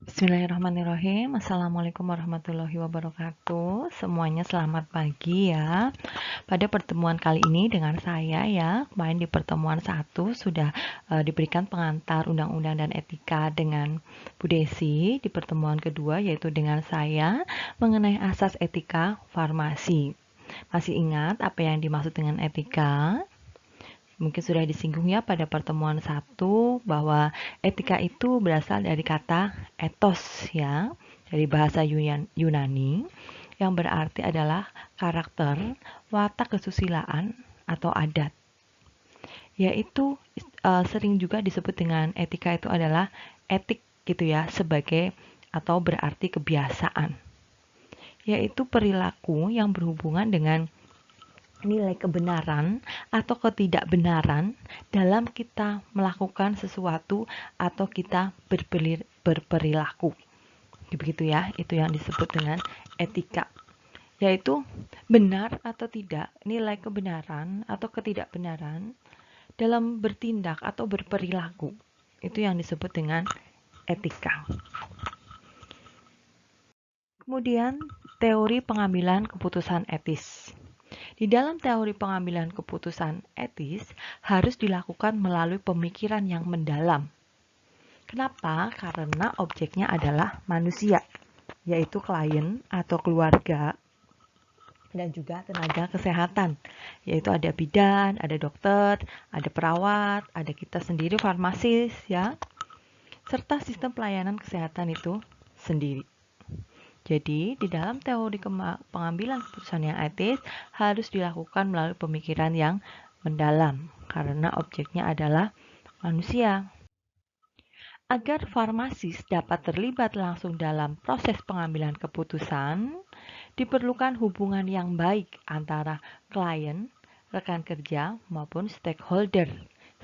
Bismillahirrahmanirrahim. Assalamualaikum warahmatullahi wabarakatuh. Semuanya selamat pagi ya. Pada pertemuan kali ini dengan saya ya, kemarin di pertemuan 1 sudah diberikan pengantar undang-undang dan etika dengan Bu Desi. Di pertemuan kedua yaitu dengan saya mengenai asas etika farmasi. Masih ingat apa yang dimaksud dengan etika? Mungkin sudah disinggung ya pada pertemuan 1 bahwa etika itu berasal dari kata ethos ya, dari bahasa Yunani yang berarti adalah karakter, watak kesusilaan atau adat. Yaitu sering juga disebut dengan etika itu adalah etik gitu ya, sebagai atau berarti kebiasaan. Yaitu perilaku yang berhubungan dengan nilai kebenaran atau ketidakbenaran dalam kita melakukan sesuatu atau kita berperilaku. Begitu ya, itu yang disebut dengan etika. Yaitu benar atau tidak, nilai kebenaran atau ketidakbenaran dalam bertindak atau berperilaku. Itu yang disebut dengan etika. Kemudian, teori pengambilan keputusan etis. Di dalam teori pengambilan keputusan etis harus dilakukan melalui pemikiran yang mendalam. Kenapa? Karena objeknya adalah manusia, yaitu klien atau keluarga dan juga tenaga kesehatan, yaitu ada bidan, ada dokter, ada perawat, ada kita sendiri farmasis ya, serta sistem pelayanan kesehatan itu sendiri. Jadi, di dalam teori pengambilan keputusan yang etis harus dilakukan melalui pemikiran yang mendalam, karena objeknya adalah manusia. Agar farmasis dapat terlibat langsung dalam proses pengambilan keputusan, diperlukan hubungan yang baik antara klien, rekan kerja, maupun stakeholder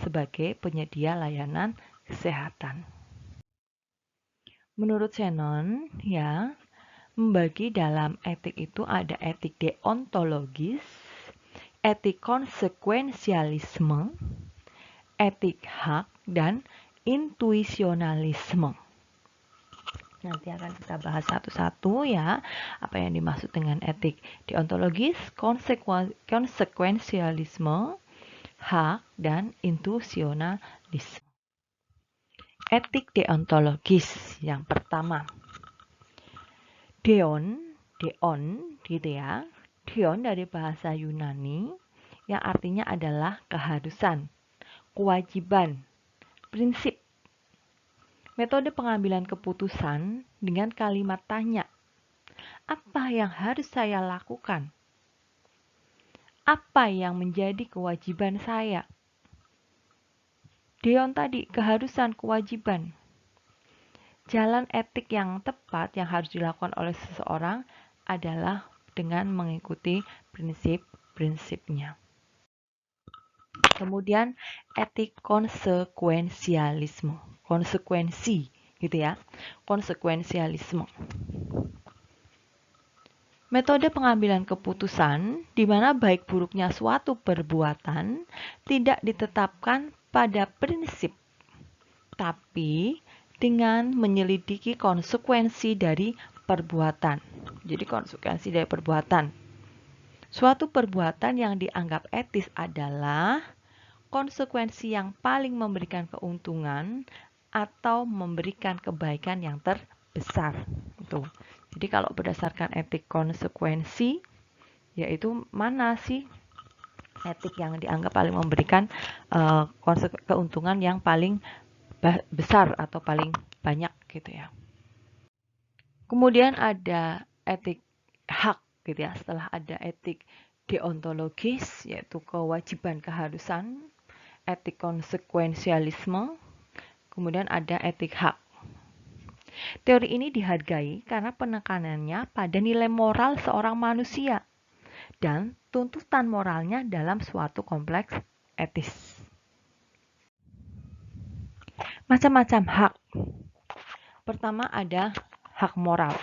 sebagai penyedia layanan kesehatan. Menurut Shannon, ya, membagi dalam etik itu ada etik deontologis, etik konsekuensialisme, etik hak, dan intuisionalisme. Nanti akan kita bahas satu-satu ya, apa yang dimaksud dengan etik deontologis, konsekuensialisme, hak, dan intuisionalisme. Etik deontologis yang pertama. Deon gitu ya. Deon dari bahasa Yunani yang artinya adalah keharusan, kewajiban, prinsip. Metode pengambilan keputusan dengan kalimat tanya. Apa yang harus saya lakukan? Apa yang menjadi kewajiban saya? Deon tadi, keharusan, kewajiban. Jalan etik yang tepat yang harus dilakukan oleh seseorang adalah dengan mengikuti prinsip-prinsipnya. Kemudian etik konsekuensialisme. Konsekuensi gitu ya. Konsekuensialisme. Metode pengambilan keputusan di mana baik buruknya suatu perbuatan tidak ditetapkan pada prinsip, tapi dengan menyelidiki konsekuensi dari perbuatan. Jadi konsekuensi dari perbuatan. Suatu perbuatan yang dianggap etis adalah konsekuensi yang paling memberikan keuntungan atau memberikan kebaikan yang terbesar. Tuh. Jadi kalau berdasarkan etik konsekuensi, yaitu mana sih etik yang dianggap paling memberikan keuntungan yang paling besar atau paling banyak gitu ya. Kemudian ada etik hak gitu ya. Setelah ada etik deontologis yaitu kewajiban keharusan, etik konsekuensialisme, kemudian ada etik hak. Teori ini dihargai karena penekanannya pada nilai moral seorang manusia dan tuntutan moralnya dalam suatu kompleks etis. Macam-macam hak. Pertama ada hak moral.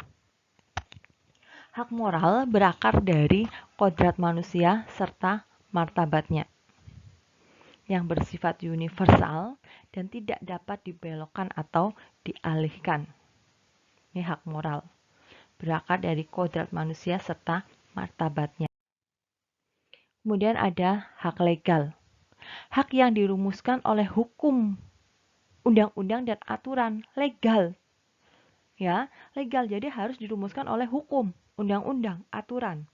Hak moral berakar dari kodrat manusia serta martabatnya yang bersifat universal dan tidak dapat dibelokkan atau dialihkan. Ini hak moral, berakar dari kodrat manusia serta martabatnya. Kemudian ada hak legal, hak yang dirumuskan oleh hukum, undang-undang dan aturan legal. Ya, legal jadi harus dirumuskan oleh hukum, undang-undang, aturan.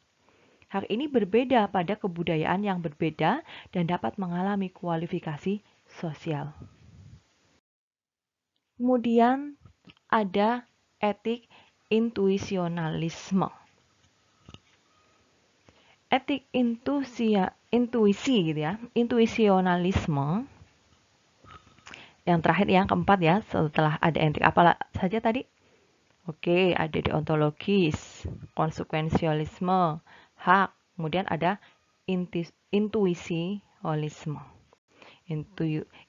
Hak ini berbeda pada kebudayaan yang berbeda dan dapat mengalami kualifikasi sosial. Kemudian ada etik intuisionalisme. Etik intuisi gitu ya. Intuisionalisme yang terakhir, yang keempat ya, setelah ada etik apa saja tadi? Oke, ada deontologis, konsekuensialisme, hak, kemudian ada intuisionisme.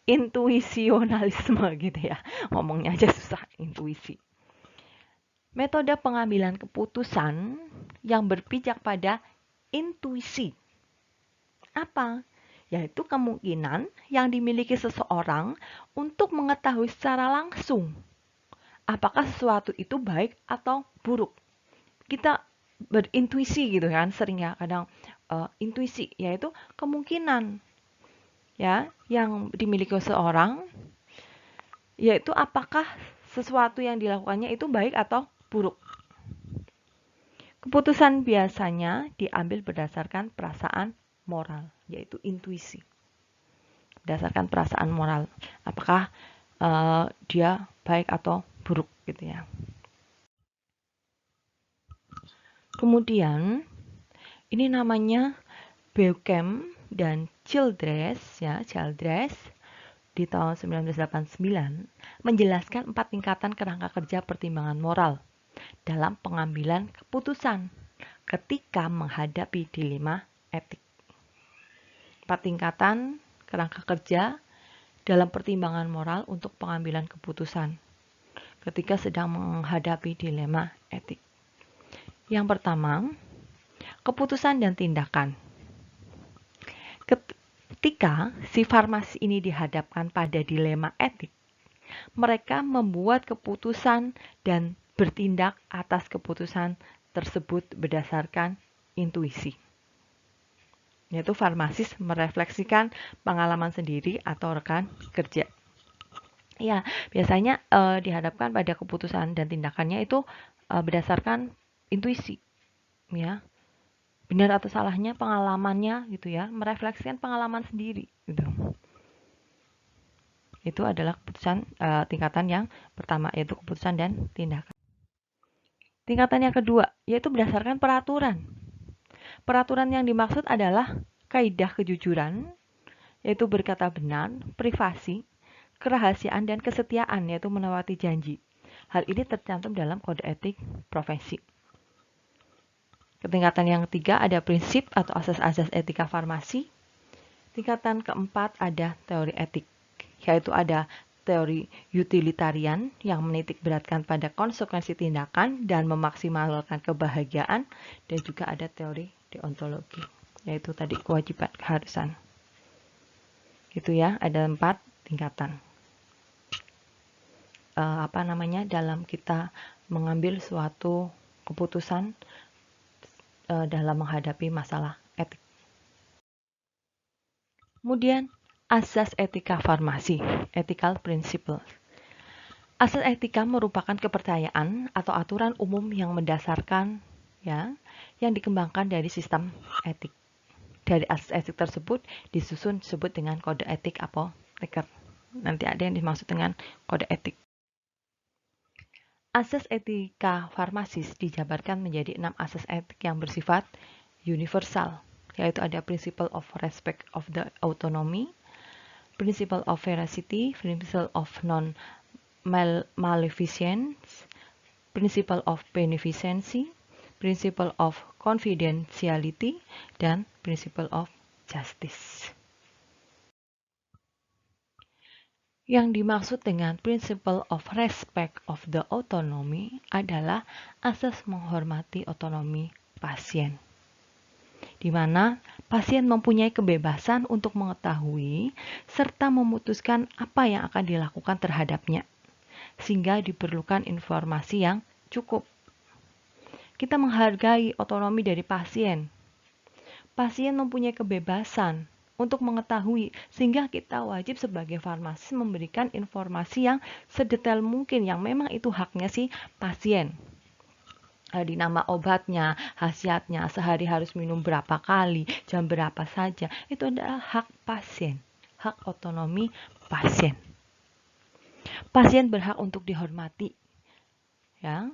Intuisionalisme gitu ya. Ngomongnya aja susah, intuisi. Metode pengambilan keputusan yang berpijak pada intuisi. Apa? Yaitu kemungkinan yang dimiliki seseorang untuk mengetahui secara langsung apakah sesuatu itu baik atau buruk. Kita berintuisi gitu kan, sering ya kadang intuisi, yaitu kemungkinan ya yang dimiliki seseorang, yaitu apakah sesuatu yang dilakukannya itu baik atau buruk. Keputusan biasanya diambil berdasarkan perasaan moral, yaitu intuisi. Berdasarkan perasaan moral, apakah dia baik atau buruk gitu ya. Kemudian ini namanya Beauchamp dan Childress ya, Childress di tahun 1989 menjelaskan 4 tingkatan kerangka kerja pertimbangan moral dalam pengambilan keputusan ketika menghadapi dilema etik. 4 tingkatan kerangka kerja dalam pertimbangan moral untuk pengambilan keputusan ketika sedang menghadapi dilema etik. Yang pertama, keputusan dan tindakan. Ketika si farmasi ini dihadapkan pada dilema etik, mereka membuat keputusan dan bertindak atas keputusan tersebut berdasarkan intuisi. Yaitu farmasis merefleksikan pengalaman sendiri atau rekan kerja. Ya, biasanya dihadapkan pada keputusan dan tindakannya itu berdasarkan intuisi, ya. Benar atau salahnya pengalamannya gitu ya, merefleksikan pengalaman sendiri gitu. Itu adalah keputusan tingkatan yang pertama, yaitu keputusan dan tindakan. Tingkatan yang kedua, yaitu berdasarkan peraturan. Peraturan yang dimaksud adalah kaidah kejujuran, yaitu berkata benar, privasi, kerahasiaan, dan kesetiaan, yaitu menepati janji. Hal ini tercantum dalam kode etik profesi. Tingkatan yang ketiga ada prinsip atau asas-asas etika farmasi. Tingkatan keempat ada teori etik, yaitu ada teori utilitarian yang menitik beratkan pada konsekuensi tindakan dan memaksimalkan kebahagiaan, dan juga ada teori deontologi, yaitu tadi kewajiban keharusan. Gitu ya, ada 4 tingkatan. Dalam kita mengambil suatu keputusan dalam menghadapi masalah etik. Kemudian asas etika farmasi, ethical principles. Asas etika merupakan kepercayaan atau aturan umum yang mendasarkan ya, yang dikembangkan dari sistem etik. Dari asas etik tersebut disusun disebut dengan kode etik apoteker. Nanti ada yang dimaksud dengan kode etik. Asas etika farmasis dijabarkan menjadi 6 asas etik yang bersifat universal, yaitu ada principle of respect of the autonomy, principle of veracity, principle of non-maleficence, principle of beneficency, principle of confidentiality, dan principle of justice. Yang dimaksud dengan principle of respect of the autonomy adalah asas menghormati otonomi pasien, di mana pasien mempunyai kebebasan untuk mengetahui serta memutuskan apa yang akan dilakukan terhadapnya, sehingga diperlukan informasi yang cukup. Kita menghargai otonomi dari pasien. Pasien mempunyai kebebasan untuk mengetahui, sehingga kita wajib sebagai farmasis memberikan informasi yang sedetail mungkin, yang memang itu haknya si pasien. Di nama obatnya, khasiatnya, sehari harus minum berapa kali, jam berapa saja, itu adalah hak pasien, hak otonomi pasien. Pasien berhak untuk dihormati, ya,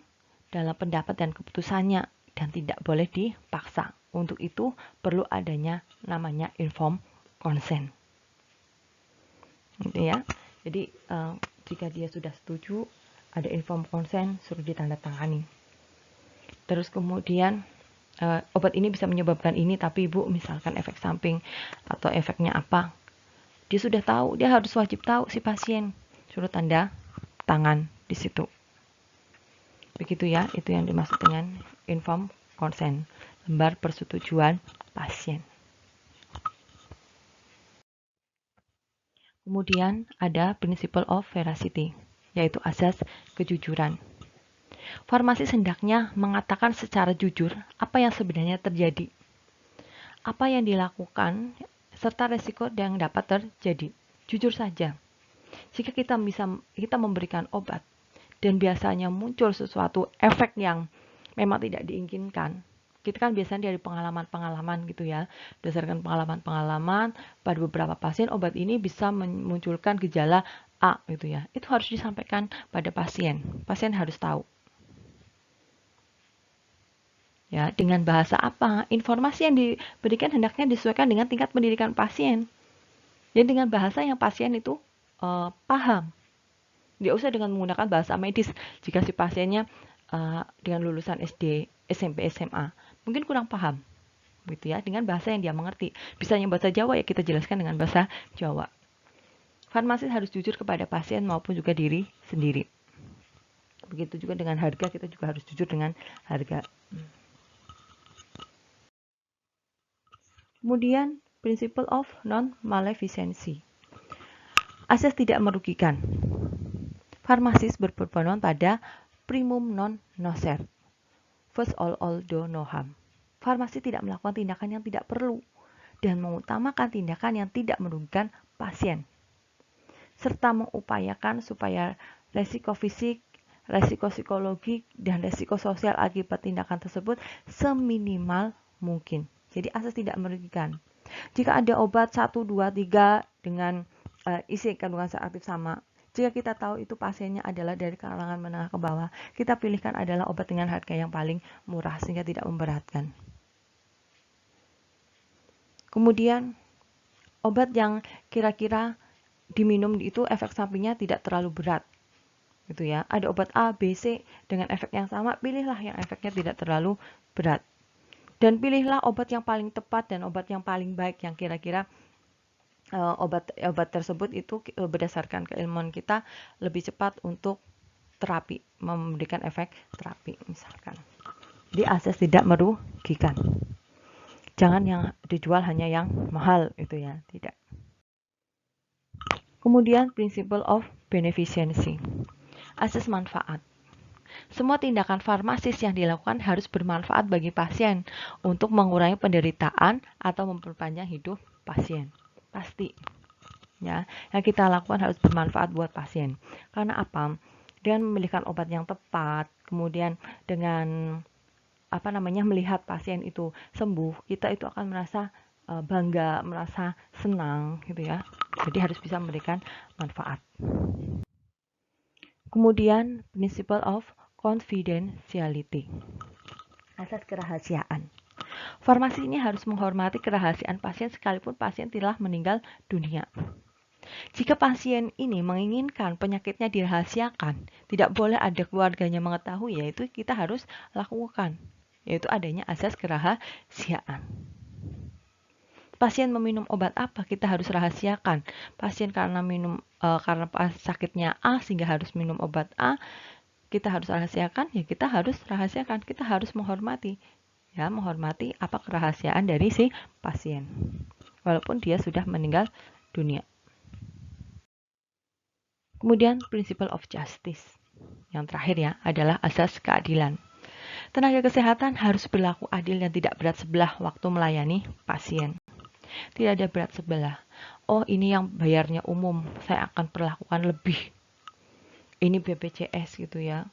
dalam pendapat dan keputusannya, dan tidak boleh dipaksa. Untuk itu perlu adanya namanya informed consent, gitu ya. Jadi jika dia sudah setuju, ada informed consent, suruh ditandatangani. Terus kemudian obat ini bisa menyebabkan ini, tapi ibu misalkan efek samping atau efeknya apa, dia sudah tahu, dia harus wajib tahu si pasien, suruh tanda tangan di situ. Begitu ya, itu yang dimaksud dengan informed consent, lembar persetujuan pasien. Kemudian ada principle of veracity, yaitu asas kejujuran. Farmasis hendaknya mengatakan secara jujur apa yang sebenarnya terjadi, apa yang dilakukan, serta resiko yang dapat terjadi. Jujur saja. Jika kita memberikan obat dan biasanya muncul sesuatu efek yang memang tidak diinginkan, kita kan biasanya dari pengalaman-pengalaman gitu ya, berdasarkan pengalaman-pengalaman pada beberapa pasien, obat ini bisa memunculkan gejala A gitu ya, itu harus disampaikan pada pasien. Pasien harus tahu. Ya, dengan bahasa apa? Informasi yang diberikan hendaknya disesuaikan dengan tingkat pendidikan pasien. Jadi dengan bahasa yang pasien itu paham. Tidak usah dengan menggunakan bahasa medis. Jika si pasiennya dengan lulusan SD, SMP, SMA, mungkin kurang paham, gitu ya. Dengan bahasa yang dia mengerti. Bisanya bahasa Jawa, ya kita jelaskan dengan bahasa Jawa. Farmasis harus jujur kepada pasien maupun juga diri sendiri. Begitu juga dengan harga, kita juga harus jujur dengan harga. Kemudian principle of non-maleficency, asas tidak merugikan. Farmasis berpedoman pada primum non nocere, first all do no harm. Farmasi tidak melakukan tindakan yang tidak perlu dan mengutamakan tindakan yang tidak merugikan pasien, serta mengupayakan supaya resiko fisik, resiko psikologi, dan resiko sosial akibat tindakan tersebut seminimal mungkin. Jadi asas tidak merugikan. Jika ada obat 1, 2, 3 dengan isi kandungan zat aktif sama, jika kita tahu itu pasiennya adalah dari kalangan menengah ke bawah, kita pilihkan adalah obat dengan harga yang paling murah sehingga tidak memberatkan. Kemudian obat yang kira-kira diminum itu efek sampingnya tidak terlalu berat, gitu ya. Ada obat A, B, C dengan efek yang sama, pilihlah yang efeknya tidak terlalu berat. Dan pilihlah obat yang paling tepat dan obat yang paling baik, yang kira-kira obat tersebut itu berdasarkan keilmuan kita lebih cepat untuk terapi, memberikan efek terapi misalkan. Jadi asas tidak merugikan. Jangan yang dijual hanya yang mahal itu ya, tidak. Kemudian principle of beneficency, asas manfaat. Semua tindakan farmasis yang dilakukan harus bermanfaat bagi pasien untuk mengurangi penderitaan atau memperpanjang hidup pasien. Pasti. Ya, yang kita lakukan harus bermanfaat buat pasien. Karena apa? Dengan memilihkan obat yang tepat, kemudian dengan melihat pasien itu sembuh, kita itu akan merasa bangga, merasa senang gitu ya. Jadi harus bisa memberikan manfaat. Kemudian principle of confidentiality, asas kerahasiaan. Farmasi ini harus menghormati kerahasiaan pasien sekalipun pasien telah meninggal dunia. Jika pasien ini menginginkan penyakitnya dirahasiakan, tidak boleh ada keluarganya mengetahui, yaitu kita harus lakukan, yaitu adanya asas kerahasiaan. Pasien meminum obat apa, kita harus rahasiakan. Pasien karena sakitnya A sehingga harus minum obat A, kita harus rahasiakan, ya kita harus rahasiakan. Kita harus menghormati, ya menghormati apa kerahasiaan dari si pasien, walaupun dia sudah meninggal dunia. Kemudian principle of justice, Yang terakhir ya, adalah asas keadilan. Tenaga kesehatan harus berlaku adil dan tidak berat sebelah waktu melayani pasien. Tidak ada berat sebelah. Oh, ini yang bayarnya umum, saya akan perlakukan lebih. Ini BPJS gitu ya.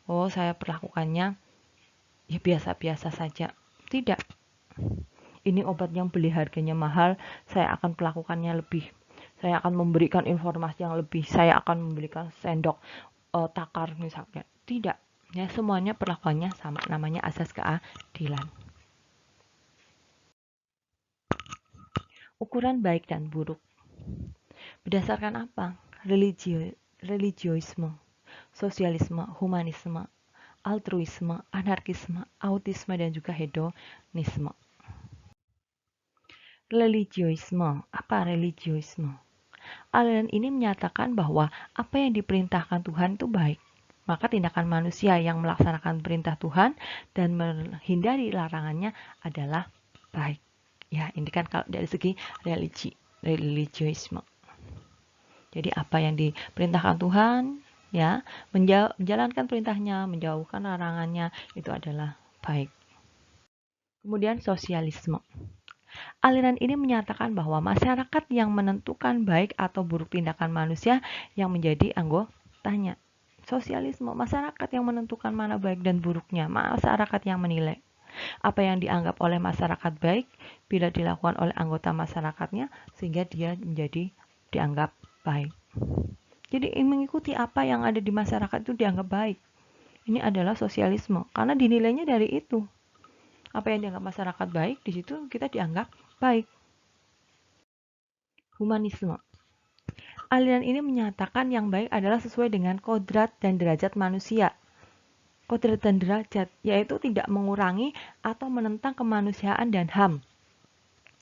Oh, saya perlakukannya ya biasa-biasa saja. Tidak. Ini obat yang beli harganya mahal, saya akan perlakukannya lebih. Saya akan memberikan informasi yang lebih. Saya akan memberikan sendok takar misalnya. Tidak. Ya, semuanya perlakuannya sama, namanya asas keadilan. Ukuran baik dan buruk. Berdasarkan apa? Religiosisme, sosialisme, humanisme, altruisme, anarkisme, autisme, dan juga hedonisme. Religiosisme. Apa religiosisme? Aliran ini menyatakan bahwa apa yang diperintahkan Tuhan itu baik. Maka tindakan manusia yang melaksanakan perintah Tuhan dan menghindari larangannya adalah baik. Ya, ini kan kalau dari segi religiosisme. Jadi apa yang diperintahkan Tuhan, ya, menjalankan perintahnya, menjauhkan larangannya, itu adalah baik. Kemudian sosialisme. Aliran ini menyatakan bahwa masyarakat yang menentukan baik atau buruk tindakan manusia yang menjadi anggotanya. Sosialisme, masyarakat yang menentukan mana baik dan buruknya, masyarakat yang menilai. Apa yang dianggap oleh masyarakat baik bila dilakukan oleh anggota masyarakatnya sehingga dia menjadi dianggap baik. Jadi mengikuti apa yang ada di masyarakat itu dianggap baik. Ini adalah sosialisme karena dinilainya dari itu. Apa yang dianggap masyarakat baik, di situ kita dianggap baik. Humanisme. Aliran ini menyatakan yang baik adalah sesuai dengan kodrat dan derajat manusia. Kodrat dan derajat, yaitu tidak mengurangi atau menentang kemanusiaan dan HAM.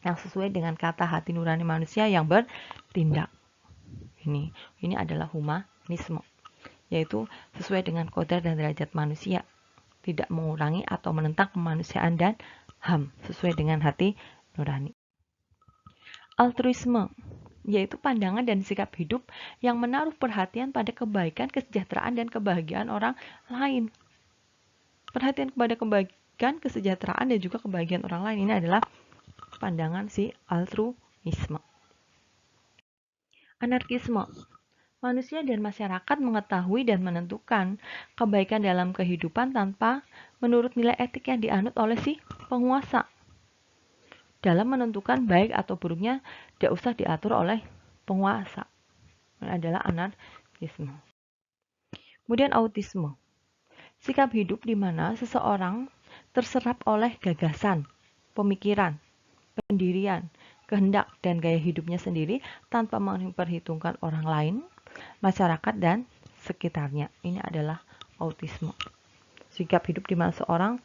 Yang sesuai dengan kata hati nurani manusia yang bertindak. Ini adalah humanisme, yaitu sesuai dengan kodrat dan derajat manusia, tidak mengurangi atau menentang kemanusiaan dan HAM, sesuai dengan hati nurani. Altruisme, yaitu pandangan dan sikap hidup yang menaruh perhatian pada kebaikan, kesejahteraan, dan kebahagiaan orang lain. Perhatian kepada kebaikan, kesejahteraan, dan juga kebahagiaan orang lain, ini adalah pandangan si altruisme. Anarkisme. Manusia dan masyarakat mengetahui dan menentukan kebaikan dalam kehidupan tanpa menurut nilai etik yang dianut oleh si penguasa. Dalam menentukan baik atau buruknya tidak usah diatur oleh penguasa. Ini adalah anarkisme. Kemudian autisme. Sikap hidup di mana seseorang terserap oleh gagasan, pemikiran, pendirian, kehendak, dan gaya hidupnya sendiri tanpa memperhitungkan orang lain, masyarakat, dan sekitarnya. Ini adalah autisme. Sikap hidup di mana seorang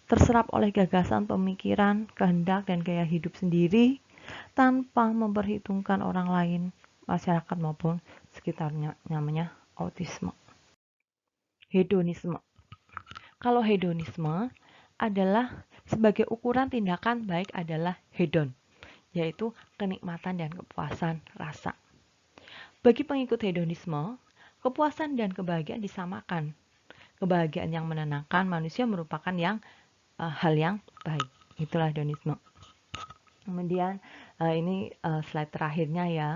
terserap oleh gagasan, pemikiran, kehendak, dan gaya hidup sendiri tanpa memperhitungkan orang lain, masyarakat maupun sekitarnya, namanya autisme. Hedonisme. Kalau hedonisme adalah sebagai ukuran tindakan baik adalah hedon, yaitu kenikmatan dan kepuasan rasa. Bagi pengikut hedonisme, kepuasan dan kebahagiaan disamakan. Kebahagiaan yang menenangkan manusia merupakan hal yang baik. Itulah hedonisme. Kemudian ini slide terakhirnya ya.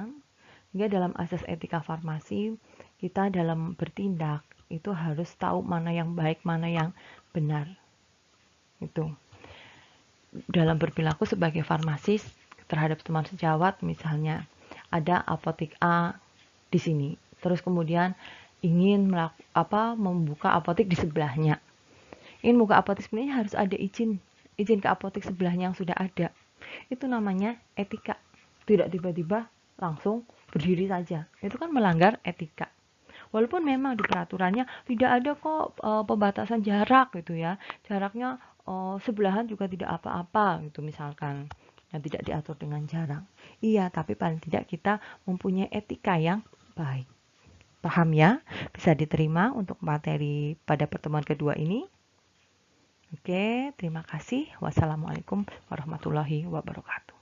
Hingga dalam asas etika farmasi, kita dalam bertindak itu harus tahu mana yang baik, mana yang benar. Itu. Dalam berperilaku sebagai farmasis terhadap teman sejawat, misalnya ada apotek A di sini, terus kemudian ingin membuka apotek di sebelahnya. Ingin buka apotek sebenarnya harus ada izin ke apotek sebelahnya yang sudah ada. Itu namanya etika. Tidak tiba-tiba langsung berdiri saja. Itu kan melanggar etika. Walaupun memang di peraturannya tidak ada kok pembatasan jarak gitu ya. Jaraknya sebelahan juga tidak apa-apa gitu misalkan. Yang tidak diatur dengan jarak. Iya, tapi paling tidak kita mempunyai etika yang baik. Paham ya? Bisa diterima untuk materi pada pertemuan kedua ini. Oke, terima kasih. Wassalamualaikum warahmatullahi wabarakatuh.